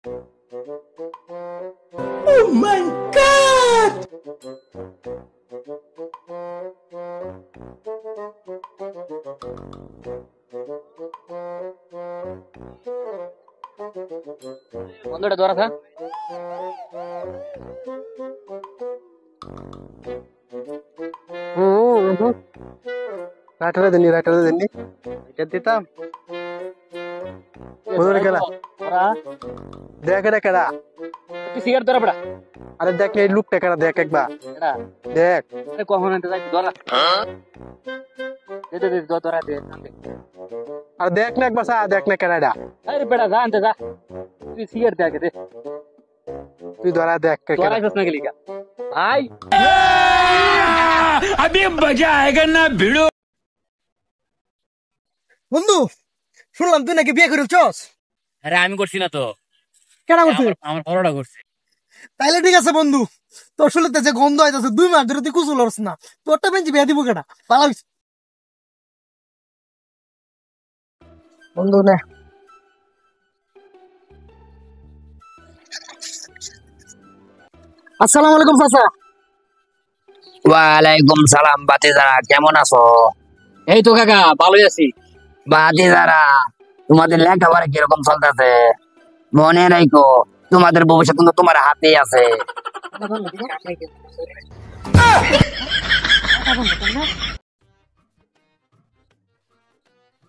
Oh my god! বন্ধুটা ধরা থাক। রাইটারে দেননি এটা দিতাম। বন্ধুরে কেডা ওরা দেখ এটা কেডা তুই সিগারেট ধরা পড়া। আরে দেখ এই লুকটা কেডা দেখ একবার এটা দেখ আরে কখন আনতে যাই ধরা। দে দে দে ধরা দে। আর দেখ না একবার সা দেখ না কেডা আরে বেটা যা আনতে যা। তুই সিগারেট দে আগে দে। তুই ধরা দেখ কেডা ধরাইছস না গেলি কা ভাই। अभी मजा आएगा ना भिड़ो। বন্ধু শুনলাম তুই নাকি বিয়ে করেছস। আরে আমি করছি না তো। কেনা করছিস? আমার বড়টা করছে। তাইলে ঠিক আছে বন্ধু, তোর শুনতে যে গন্ধ আইতাছে 2 মাস ধরে তুই কুচুল হরস না, তোরটা বেঞ্চি বিয়ে দিব কেডা? পালা হইছে বন্ধু নে। আসসালামু আলাইকুম চাচা। ওয়ালাইকুম সালাম বাতিজারা, কেমন আছো? এই তো কাকা ভালোই আছি। বাতিজারা, তোমাদের লেখাপড়া কিরকম চলতেছে? মনে রাখো তোমাদের ভবিষ্যৎ কিন্তু তোমার হাতেই আছে।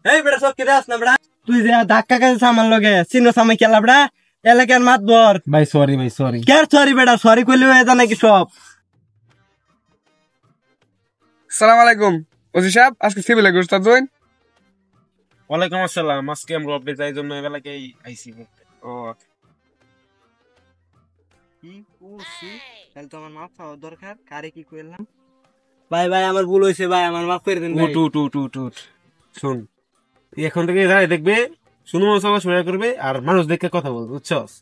এই বেটা সব কিরে আস না বেটা, তুই যে ধাক্কা খাইছিস আমার লগে চিনো সামনে খেলা বেটা, এলাকার মাত ধর। ভাই সরি কে সরি বেটা, সরি কইলে হয়ে যা নাকি সব। সালাম আলাইকুম ওজি সাহেব, আজকে সিভিল গুস্তাদ জয়েন। ওয়ালাইকুম আসসালাম, আজকে আমরা আপডেট যাই জন্য এবেলাকেই আইছি। ও কি করছি তাহলে তো আমার মাফ চাওয়া দরকার। কারে কি কইলাম? ভাই ভাই আমার ভুল হইছে ভাই, আমার মাফ করে দেন ভাই। উঠ শুন, এখন থেকে যারা দেখবে শুনো সবাই শুনে করবে আর মানুষ দেখে কথা বলবে, বুঝছস?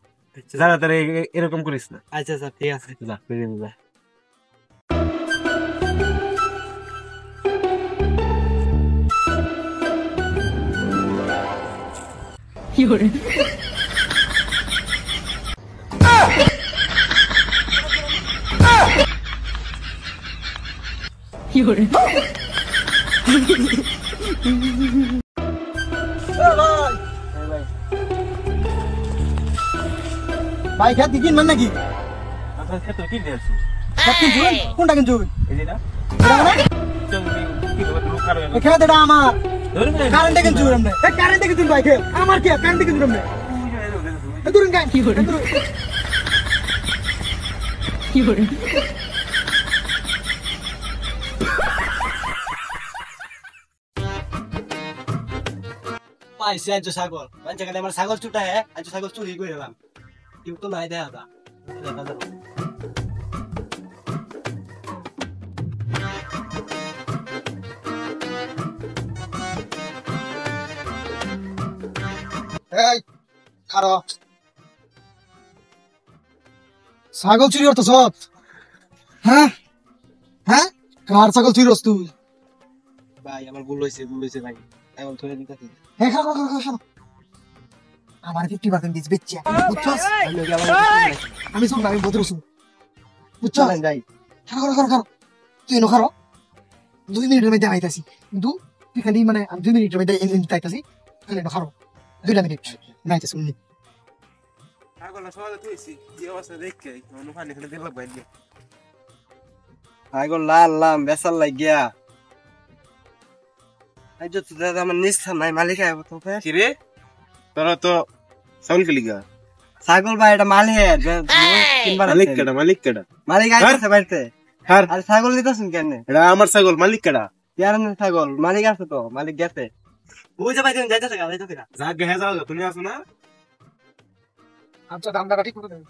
যারা তারা এরকম করিস না। আচ্ছা স্যার ঠিক আছে। যা বেরিয়ে যা। ভাই খেতে কিন মান নাকি? আচ্ছা তো কি দিয়েছিস? কোনটা কিনছো? এই যেটা খেতে আমার কারেন্টে কিনছো আমরা। কারেন্টে কিনছো ভাই, আমার কি কারেন্টে কিনছো আমরা? দূরন গায় কি করে? পাইছে আজ ছাগল, বাচ্চা কালে আমার ছাগল ছুটা হে, আজ ছাগল চুরি করে এলাম। কেউ তো নাই দেখা দা। এই খারো ছাগল চুরি করতেছ? হ্যাঁ হ্যাঁ, কার ছাগল চুরি করছ তুই? ভাই আমার ভুল হয়েছে ভাই, এখন ধরে দিতেছি। হ্যাঁ খাও আমার 50% দিস বেচ্চা, বুঝছস? আমি শুন, আমি বদরু শুন, বুঝছস? যাই খারো তুই এনো খারো, 2 মিনিটের মধ্যে আইতাছি। কিন্তু তুই খালি মানে 2 মিনিটের মধ্যে আইতাছি, খালি এনো খারো 2 মিনিট নাইতে শুনলি। ছাগল সবাই তুইছি কি অবস্থা দেখকে অনুফানি খেলে দিল ভাই দিয়ে। ছাগল লাম বেসাল লাগিয়া আজ তো দাদা আমার নিষ্ঠা নাই, মালিক আইব তো কি রে তোরা তো সাউন্ড খেলি গা? ছাগল ভাই এটা মালিক মালিক কেডা মালিক আইছে বাড়িতে। হার আর ছাগল দিতাছেন কেন? এটা আমার ছাগল, মালিক কেডা? ইয়ার না ছাগল মালিক আছে তো, মালিক গেছে। ওই যে ভাই তুমি যাইতাছে গা, যাক গে যাও তুমি আসো না। আচ্ছা দামটা ঠিক করে দেন।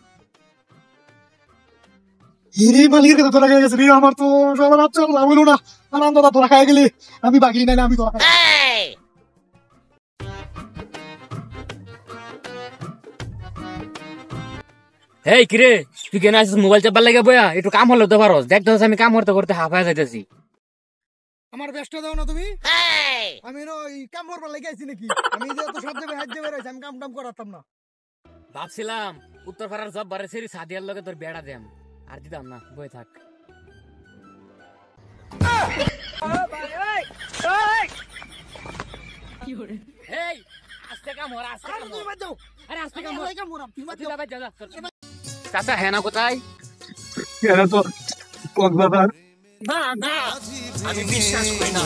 হিরি মালিকের কথা তোরা গেছে রে, আমার তো সবার আচ্ছা লাভ হলো না। আনন্দ দা তোরা খাই গেলি, আমি বাকি নাই, আমি তোরা খাই। এই কিরে তুই কেন আসিস মোবাইল চাপবার লাগে বয়া? একটু কাম হলো তো পারস, দেখতে হচ্ছে আমি কাম করতে হাঁপায় যাইতেছি। আমার ব্যস্ত দাও না তুমি, আমি ওই কাম করবার লেগে আইছি নাকি? আমি যে তো সব জায়গায় হাত দিয়ে বেড়াইছি, আমি কাম টাম করাতাম না। ভাবছিলাম উত্তর পাড়ার জব বারে সেরি সাদিয়ার লগে তোর বেড়া দেম, আর দিতাম না, বই থাক। এই আস্তে কাম হর, আস্তে কাম হর। আরে আস্তে কাম হর। যা ভাই, যা, যা। চাচা হেনা কোথায়? এরা তো কক্সবাজার। না না, আমি বিশ্বাস করি না।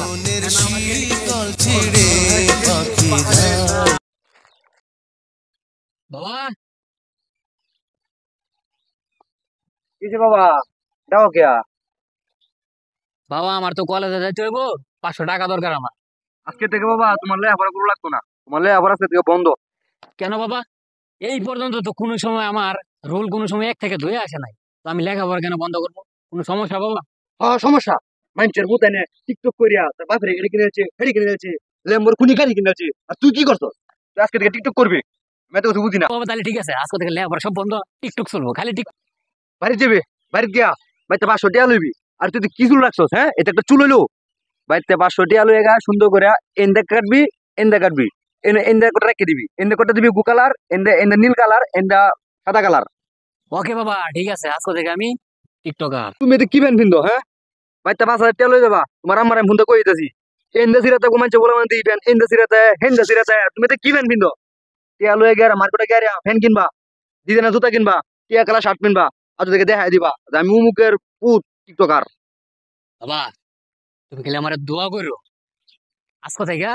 বাবা কিসে বাবা দাও কে বাবা, আমার তো কলেজে যাইতে হইব, 500 টাকা দরকার আমার। আজকে থেকে বাবা তোমার লেখাপড়া করা লাগতো না, তোমার লেখাপড়া আজকে থেকে বন্ধ। কেন বাবা? এই পর্যন্ত তো কোনো সময় আমার রোল কোনো সময় 1 থেকে 2 আসে নাই, তো আমি লেখাপড়া কেন বন্ধ করবো? কোনো সমস্যা বাবা? হ্যাঁ সমস্যা, মানুষের মতো এনে টিকটক করিয়া তার বাপের গাড়ি কিনে আছে, গাড়ি কিনে আছে, ল্যাম্বর খুনি গাড়ি কিনে আছে, আর তুই কি করছো? তুই আজকে থেকে টিকটক করবি? আমি তো কিছু বুঝি না। বাবা তাহলে ঠিক আছে, আজকে থেকে লেখাপড়া সব বন্ধ, টিকটক চলবো, খালি টিক। বাড়ি যাবে, বাড়িতে গিয়া বাড়িতে 500 টাকা লইবি। আর তুই কি চুল রাখছস? হ্যাঁ, এটা একটা চুল হইলো? বাড়িতে 500 টাকা লইয়া গা সুন্দর করে এন্দা কাটবি, এন্দা কাটবি, এন্দা করে রেখে দিবি, এন্দা করতে দিবি গু কালার, এন্দা এন্দা নীল কালার, এন্দা সাদা কালার। ওকে বাবা ঠিক আছে, আজকে থেকে আমি টিকটকার। তুমি এটা কি প্যান্ট পিন্ধো? হ্যাঁ, বাড়িতে 5,000 টাকা লই যাবা, তোমার আম্মার আমি ফোন কই দিতেছি। এন্দা সিরাতে ঘুমাইছে বলে মানে দিবেন, এন্দা সিরাতে হেন্দা সিরাতে তুমি এটা কি প্যান্ট পিন্ধো? টিয়া লয়ে গেরা মার্কেটে গেরা ফ্যান কিনবা, দিদে না জুতা কিনবা, টিয়া কালার শার্ট কিনবা, আর তোদেরকে দেখাই দিবা যে আমি উমুকের পুত টিকটকার। বাবা তুমি খেলে আমার দোয়া করো, আজকে থেকে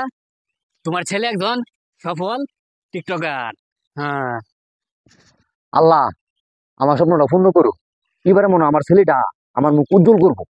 তোমার ছেলে একজন সফল টিকটকার। হ্যাঁ আল্লাহ আমার স্বপ্নটা পূর্ণ করো, এবারে মনে হয় আমার ছেলেটা আমার মুখ উজ্জ্বল করবো।